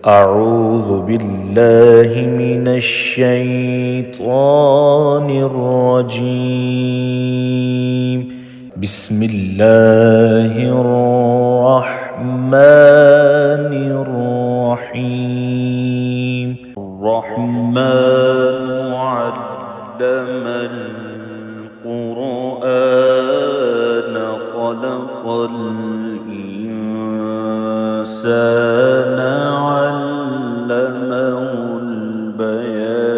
أعوذ بالله من الشيطان الرجيم. بسم الله الرحمن الرحيم. الرحمن علم القرآن خلق الإنسان علمه البيان.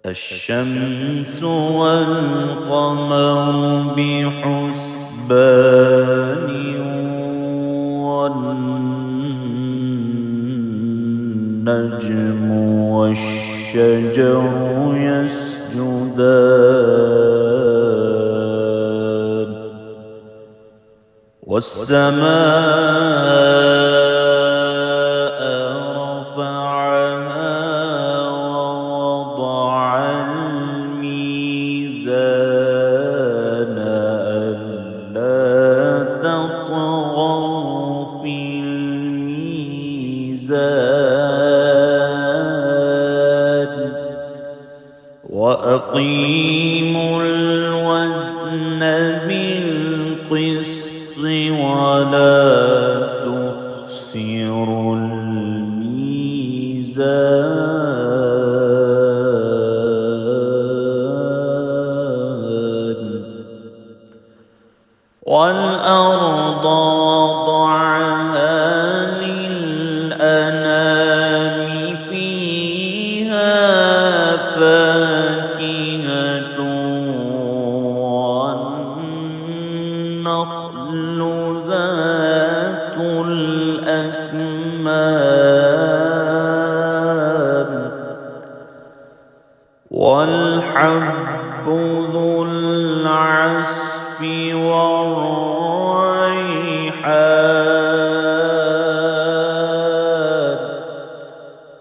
الشمس والقمر بحسبان والنجم والشجر يسجدان والسماء رفعها ووضع الميزان ألا تطغوا في الميزان وأقيموا الوزن بالقسط ولا تخسروا الميزان. والأرض وضعها للأنام فيها فاكهة والنخل ذات الأكمام والحب ذو العصف والريحان.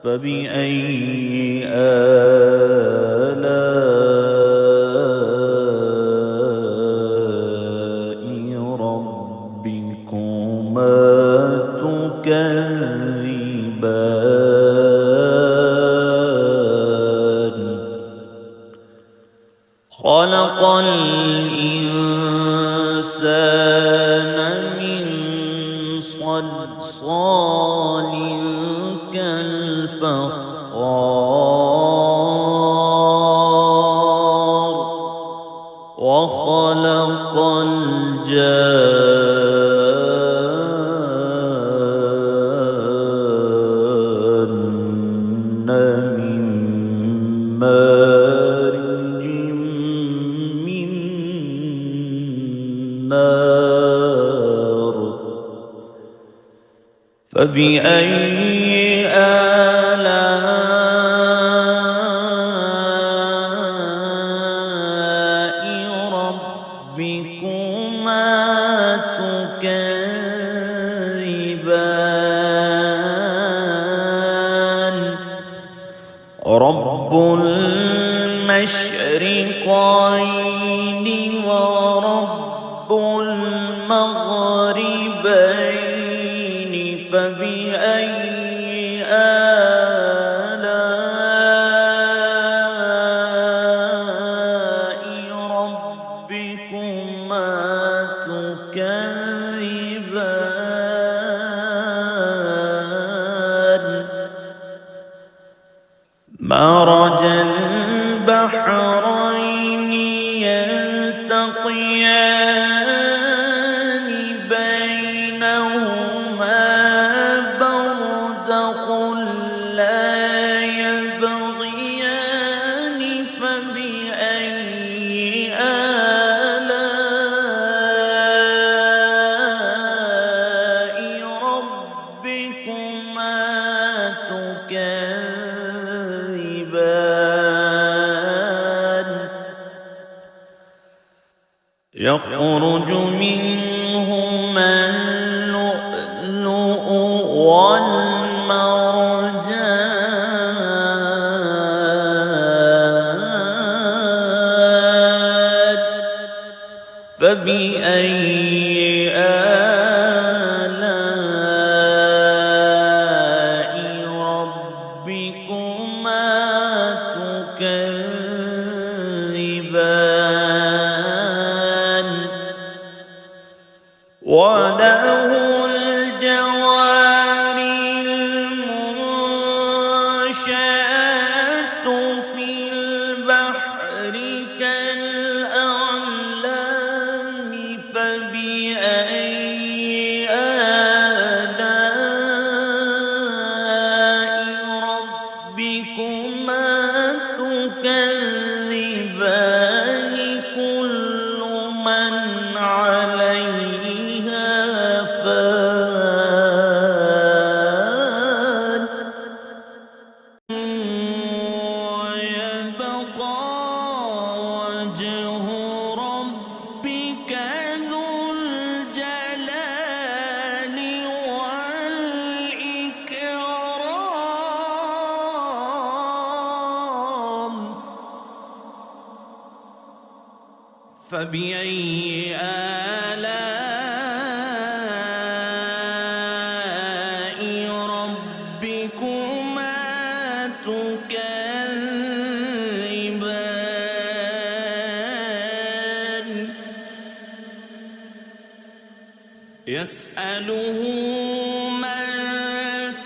فبأي آلاء ربكما تكذبان. خلق الإنسان من صلصال كالفخار وخلق الجان من مارج من نار. فبأي آلاء ربكما تكذبان. رب المشرقين ورب المغربين. فبأي آلاء ربكما تكذبان. مرج البحرين يلتقيان بينهما برزخ لا يبغيان. فبأي آلاء ربكما تكذبان. يخرج منهما اللؤلؤ والمرجان. فبأي وله الجوار المنشآت في البحر كالأعلام فبأي آلاء ربكما تكذبان كل من عليها فان ويبقى وجه ربك ذو الجلال والإكرام فبأي آلاء ربكما تكذبان يسأله من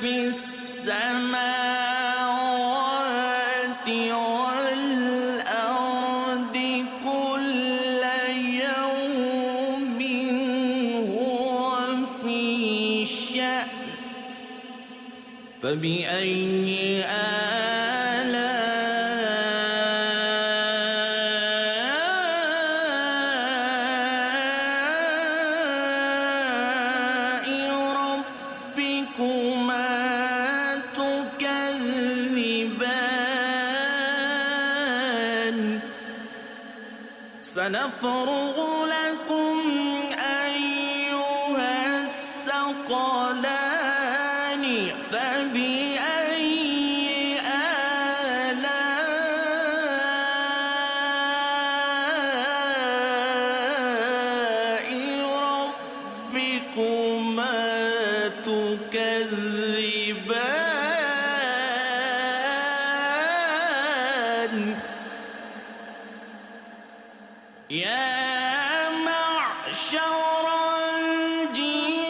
في السماوات والأرض كل يوم هو في شأن فبأي آلاء ربكما تكذبان سنفرغ لكم أيها الثقلان فبأي آلاء ربكما تكذبان يا معشر الجن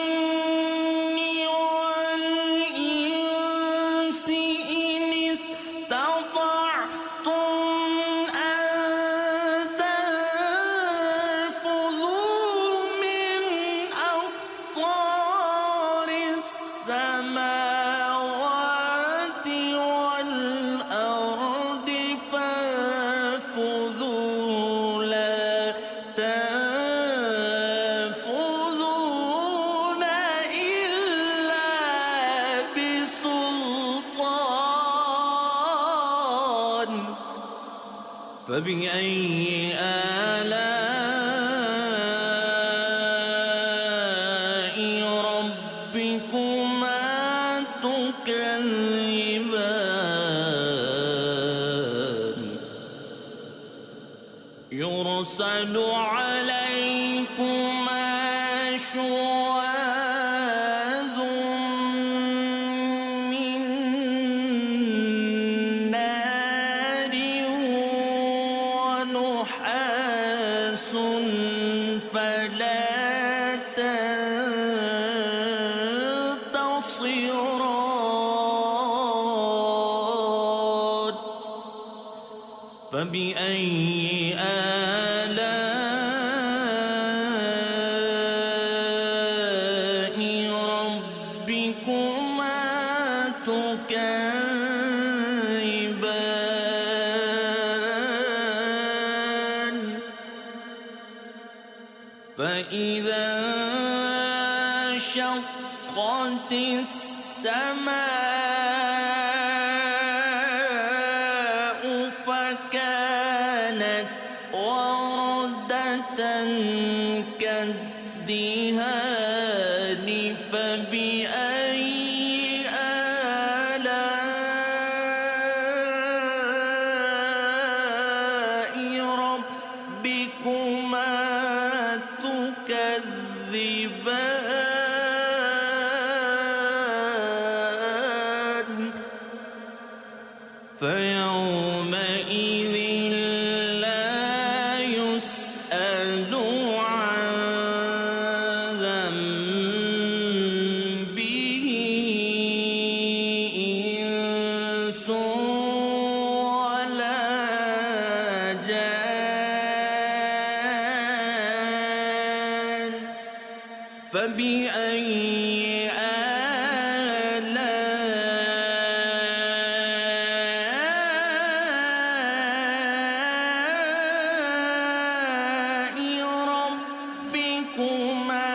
والإنس إن استطعتم أن تنفذوا من أقطار السماوات والأرض فانفذوا لا تنفذون إلا بسلطان فبأي آلاء ربكما تكذبان يرسل عليكما شواظ من نار ونحاس فلا تنتصران فبأي آلاء ربكما تكذبان فإذا انشقت السماء فكانت وردة كالدهان فبأي آلاء ربكما تكذبان فيومئذ لا يسأل عن فبأي آلاء ربكما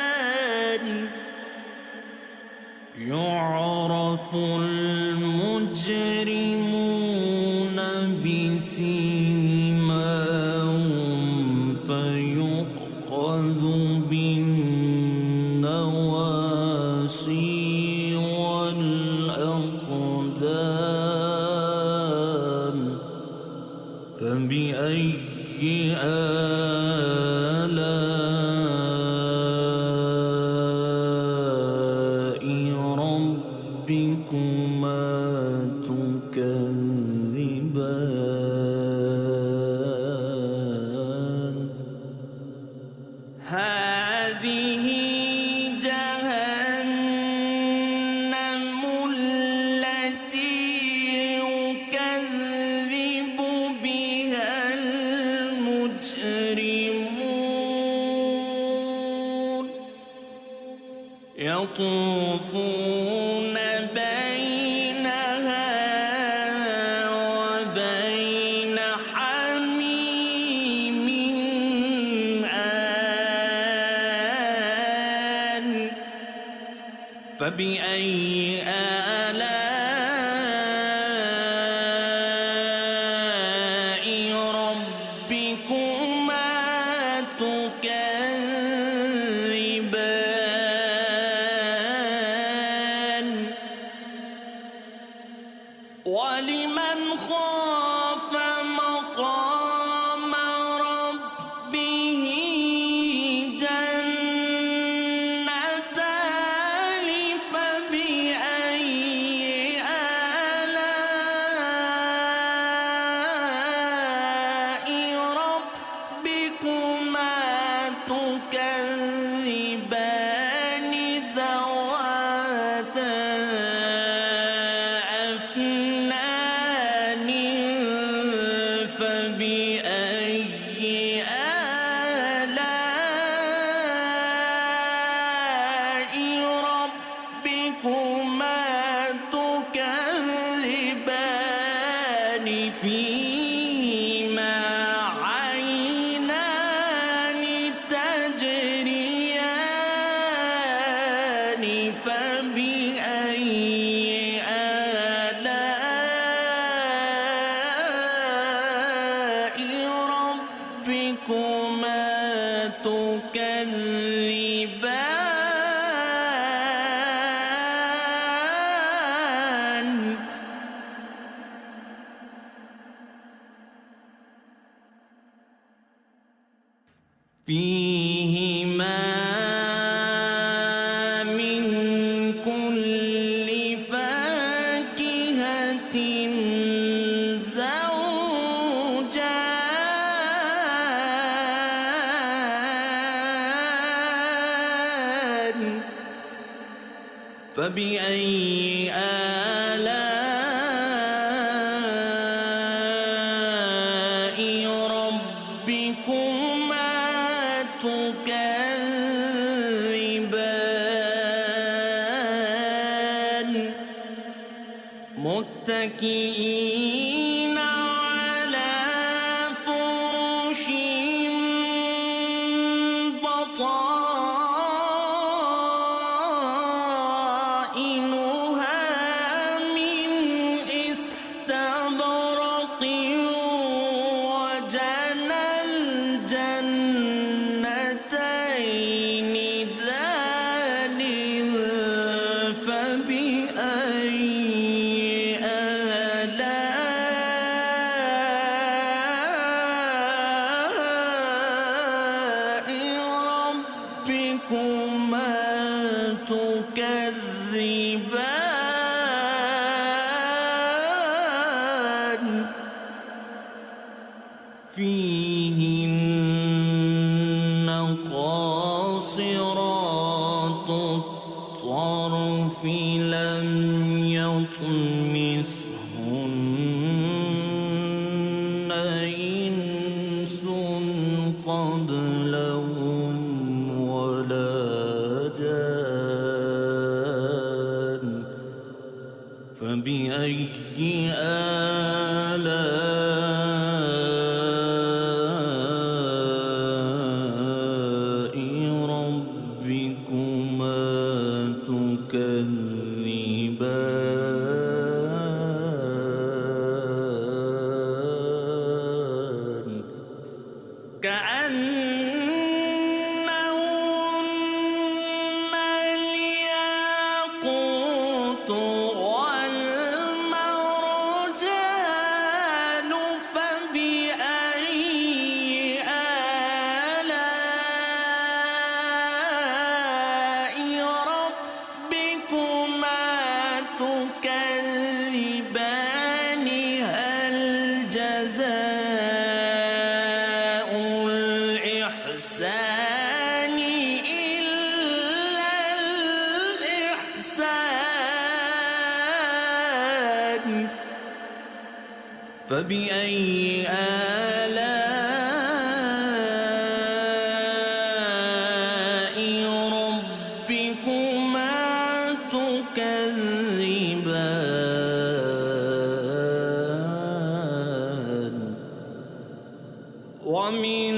تكذبان يعرف المجرمون بسيماهم فيؤخذ بالنواصي والأقدام فبأي آلاء ربكما تكذبان هذه جهنم التي يكذب بها المجرمون يطوفون بينها وبين حميم آن فبأي آلاء ربكما تكذبان ولمن خاف مقام ربه جنتان فبأي آلاء ربكما تكذبان ذواتا أفنان فبأي آلاء ربكما تكذبان فيهما عينان تجريان فبأي آلاء ربكما تكذبان فيهما من كل فاكهة زوجان فبأي آلاء ربكما تكذبان متكئين على فرش بطائنها من استبرق وجنى الجنتين دان فبأي آلاء ربكما تكذبان فيهن قاصرات الطرف لم يطمثهن كأنهن الياقوت والمرجان فبأي آلاء ربكما تكذبان هل جزاء الإحسان إلا الإحسان فبأي آلاء ربكما تكذبان ومن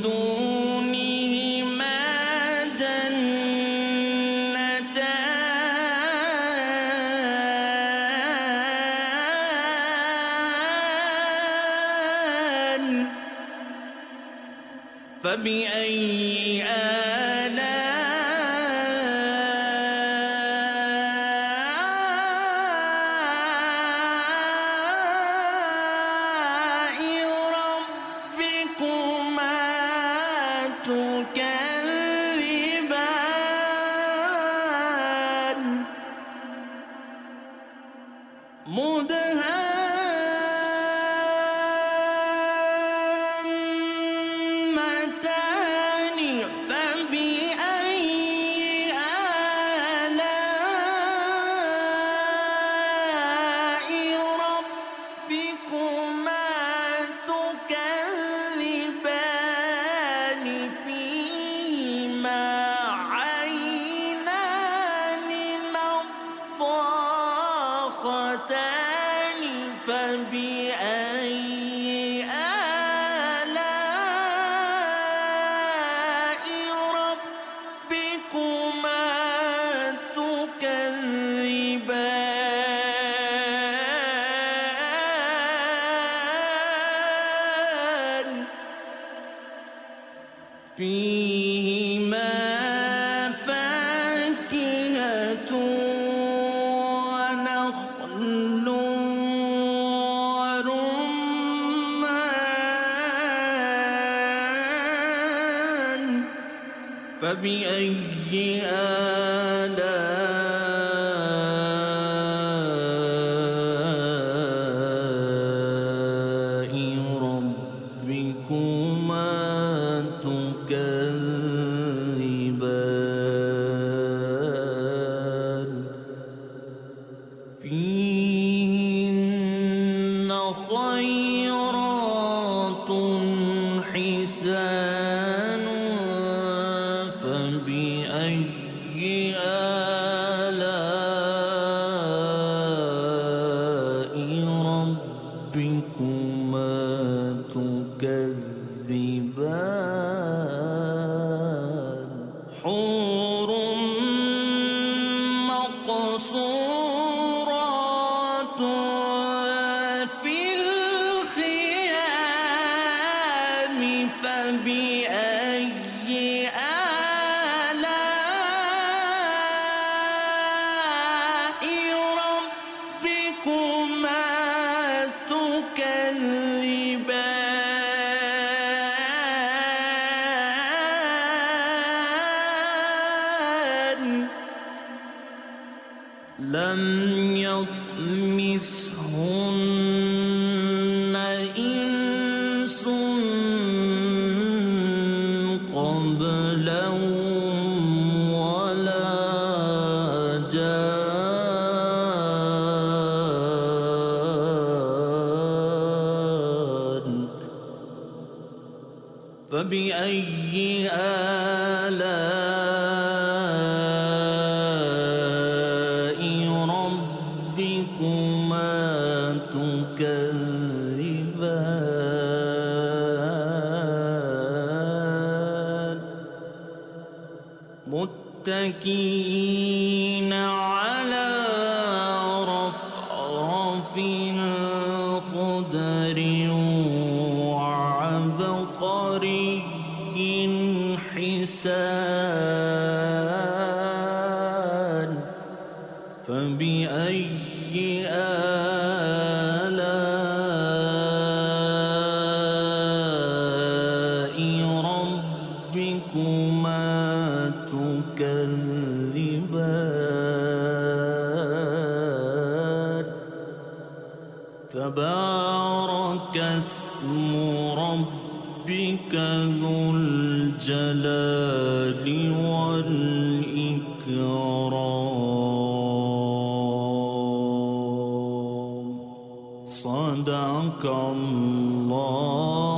دونهما جنتان فبأي آلاء ربكما تكذبان مدهامتان فبأي آلاء ربكما تكذبان فيهما عينان نضاختان فبأي آلاء ربكما تكذبان فيهما فاكهة ونخل ورمان فبأي آلاء ربكما تكذبان فيهن خيرات حسان فبأي آلاء ربكما تكذبان حور مقصورات في الخيام فبأي آلاء ربكما تكذبان لم يطمثهن إنس قبلهم ولا جان فبأي آلاء ربكما تكذبان متكئين على رفرف خضر وعبقر تبارك اسم ربك ذو الجلال والإكرام. صدق الله